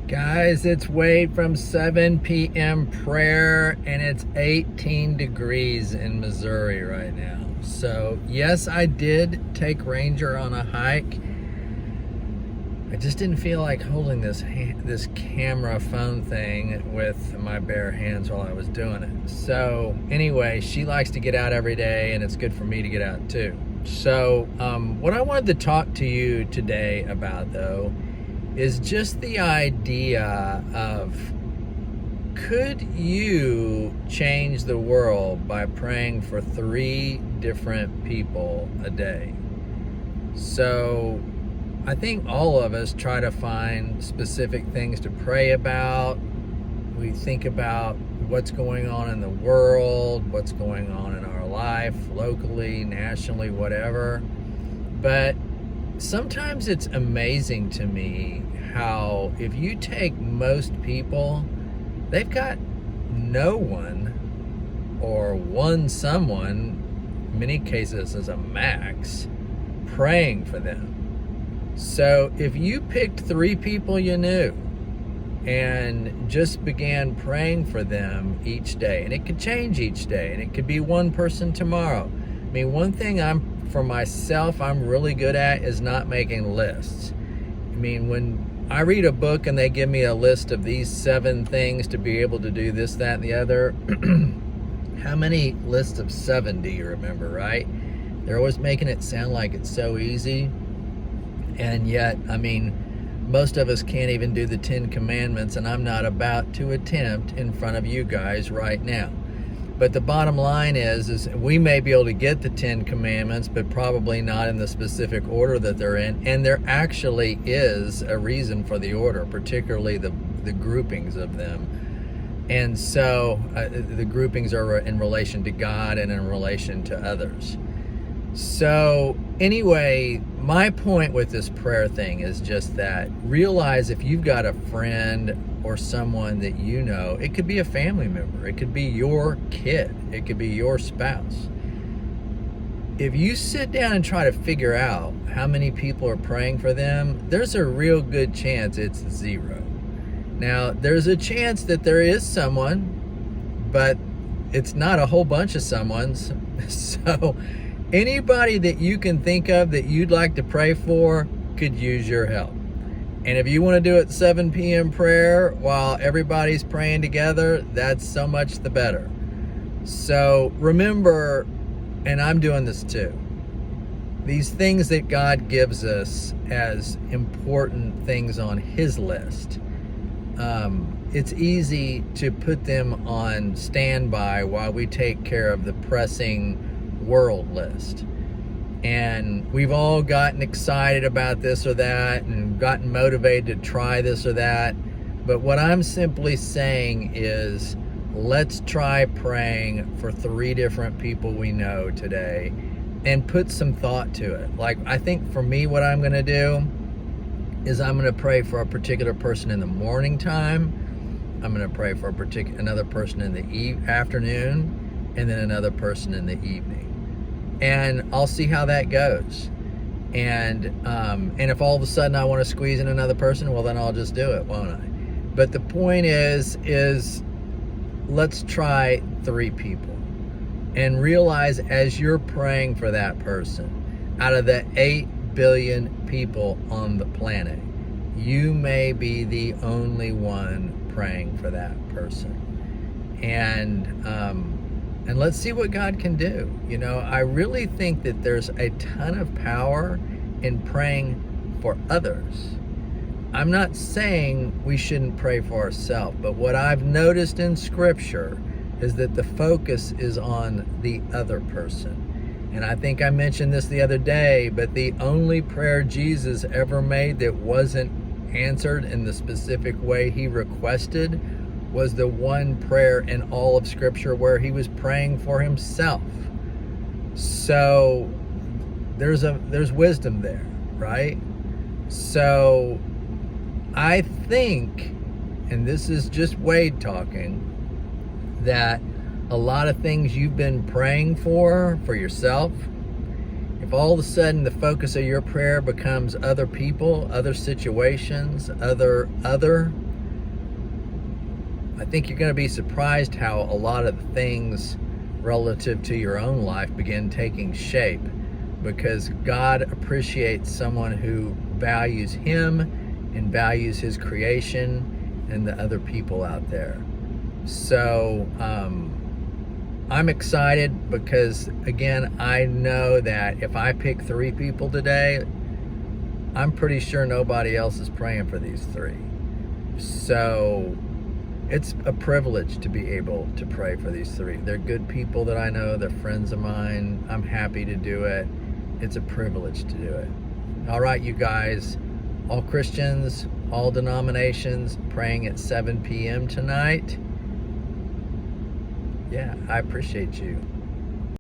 Guys, it's Wade from 7 p.m. prayer, and it's 18 degrees in Missouri right now. So, yes, I did take Ranger on a hike. I just didn't feel like holding this camera phone thing with my bare hands while I was doing it. So, anyway, she likes to get out every day, and it's good for me to get out too. So, what I wanted to talk to you today about, though, is just the idea of, could you change the world by praying for 3 different people a day? So I think all of us try to find specific things to pray about. We think about what's going on in the world, what's going on in our life, locally, nationally, whatever. But sometimes it's amazing to me how if you take most people, they've got no one or one someone, in many cases as a max, praying for them. So if you picked 3 people you knew and just began praying for them each day, and it could change each day, and it could be one person tomorrow. I mean, one thing for myself, I'm really good at is not making lists. I mean, when I read a book and they give me a list of these 7 things to be able to do this, that, and the other, how many lists of 7 do you remember, right? They're always making it sound like it's so easy. And yet, I mean, most of us can't even do the 10 commandments, and I'm not about to attempt in front of you guys right now. But the bottom line is we may be able to get the 10 commandments, but probably not in the specific order that they're in. And there actually is a reason for the order, particularly the groupings of them. And so the groupings are in relation to God and in relation to others. So anyway, my point with this prayer thing is just that realize if you've got a friend or someone that you know, it could be a family member, it could be your kid, it could be your spouse. If you sit down and try to figure out how many people are praying for them, there's a real good chance it's 0. Now, there's a chance that there is someone, but it's not a whole bunch of someones. So anybody that you can think of that you'd like to pray for could use your help. And if you want to do it 7 p.m. prayer while everybody's praying together, that's so much the better. So remember, and I'm doing this too, these things that God gives us as important things on His list, it's easy to put them on standby while we take care of the pressing world list. And we've all gotten excited about this or that and gotten motivated to try this or that. But what I'm simply saying is, let's try praying for 3 different people we know today and put some thought to it. Like, I think for me, what I'm going to do is I'm going to pray for a particular person in the morning time. I'm going to pray for another person in the afternoon, and then another person in the evening. And I'll see how that goes. And if all of a sudden I want to squeeze in another person, well, then I'll just do it, won't I? But the point is let's try 3 people. And realize as you're praying for that person, out of the 8 billion people on the planet, you may be the only one praying for that person. And let's see what God can do. You know, I really think that there's a ton of power in praying for others. I'm not saying we shouldn't pray for ourselves, but what I've noticed in Scripture is that the focus is on the other person. And I think I mentioned this the other day, but the only prayer Jesus ever made that wasn't answered in the specific way He requested was the one prayer in all of Scripture where He was praying for Himself. So there's wisdom there, right? So I think, and this is just Wade talking, that a lot of things you've been praying for yourself, if all of a sudden the focus of your prayer becomes other people, other situations, other, I think you're going to be surprised how a lot of the things relative to your own life begin taking shape, because God appreciates someone who values Him and values His creation and the other people out there. So I'm excited because, again, I know that if I pick 3 people today, I'm pretty sure nobody else is praying for these 3. So it's a privilege to be able to pray for these 3. They're good people that I know. They're friends of mine. I'm happy to do it. It's a privilege to do it. All right, you guys, all Christians, all denominations, praying at 7 p.m. tonight. Yeah, I appreciate you.